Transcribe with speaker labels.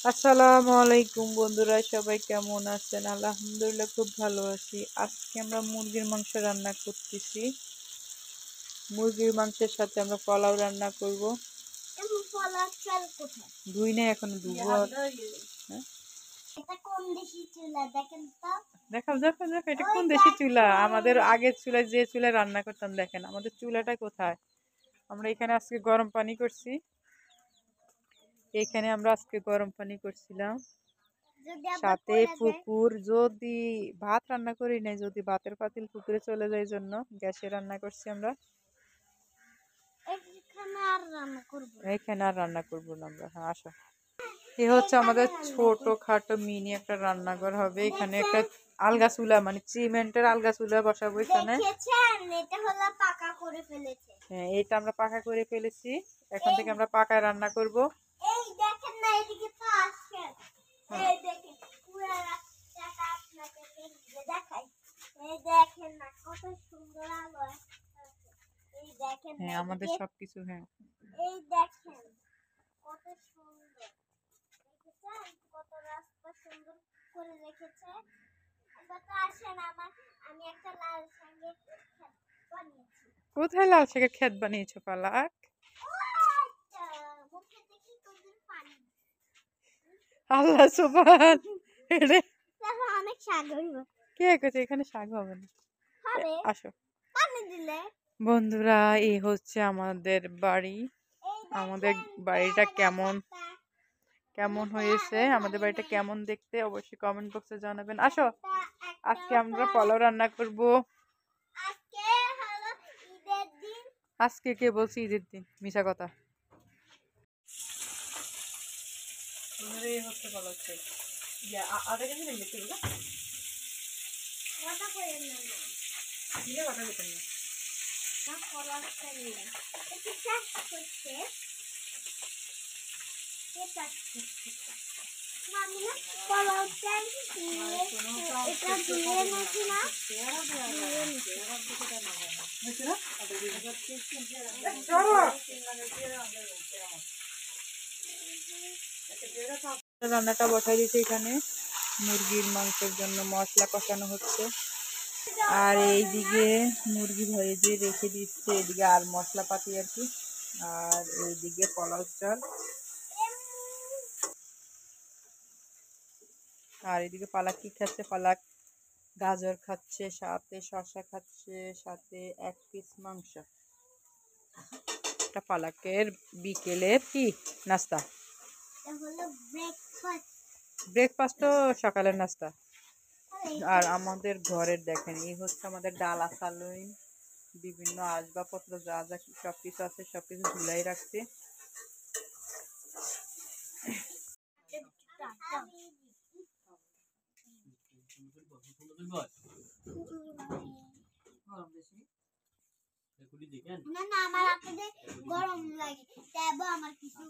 Speaker 1: আসসালামু আলাইকুম বন্ধুরা, সবাই কেমন আছেন? আলহামদুলিল্লাহ খুব ভালো আছি। আজকে আমরা মুরগির মাংস রান্না করতেছি। মুরগির মাংসের সাথে আমরা পোলাও রান্না করব। ধুই না, এখন ধুবো। হ্যাঁ, দেখাও দেখাও দেখো, এটা কোন দেশি চুলা? আমাদের আগের চুলায় যে চুলায় রান্না করতাম, দেখেন আমাদের চুলাটা কোথায়। আমরা এখানে আজকে গরম পানি করছি। এখানে আমরা আজকে গরম পানি করছিলাম, সাথে পুকুর। যদি ভাত রান্না করি নাই, যদি ভাতের পাতিল পুকুরে চলে যায়, জন্য গ্যাসে রান্না করছি আমরা। এখানে আর রান্না করবো না আমরা। হ্যাঁ, আসো। এ হচ্ছে আমাদের ছোট খাটো মিনি একটা রান্নাঘর হবে। এখানে একটা আলগা চুলা, মানে সিমেন্টের আলগা চুলা বসাবো এখানে। হ্যাঁ, এটা আমরা পাকা করে ফেলেছি। এখন থেকে আমরা পাকায় রান্না করব। হ্যাঁ, আমাদের সবকিছু। হ্যাঁ, এই দেখেন কত সুন্দর, দেখেছেন কত রাস্তা সুন্দর করে রেখেছে। এবার তো আসেন, আমি একটা লাল শাকের ক্ষেত বানিয়েছি। কোথায় লাল শাকের ক্ষেত বানিয়েছো পালাক? মুখে দেখি তোদের পানি। আল্লাহ সুবহান। এরে দেখো, অনেক শাক হইব। কে কইছে এখানে শাক হবে না? হবে, আসো। পানি দিলে বন্ধুরা, এই হচ্ছে আমাদের বাড়ি। আমাদের বাড়িটা কেমন কেমন হয়েছে, আমাদের বাড়িটা কেমন দেখতে অবশ্যই কমেন্ট বক্সে জানাবেন। আসো, আজকে আমরা পোলাও রান্না করব। আজকে কে বলছি ঈদের দিন? মিশা কথা। রান্নাটা বসাই দিয়েছে এখানে। মুরগির মাংসের জন্য মশলা কষানো হচ্ছে, আর এইদিকে মুরগি ভেজে রেখে দিচ্ছে, এদিকে আর মশলাপাতি আর কি। আর এইদিকে পোলাও চাল, আর এদিকে পালাক কি খাচ্ছে? পালাক গাজর খাচ্ছে, সাথে শসা খাচ্ছে, সাথে এক পিস মাংস। এটা পালাকের বিকেলের কি নাস্তা। ব্রেকফাস্ট তো সকালের নাস্তা। আর আমাদের ঘরের দেখেন, এই হচ্ছে আমাদের ডালা সালুন, বিভিন্ন আসবাবপত্র যা যা সবকিছু আছে সবকিছু ঝুলাই রাখছি। না না, আমার গরম লাগে, আমার কিছু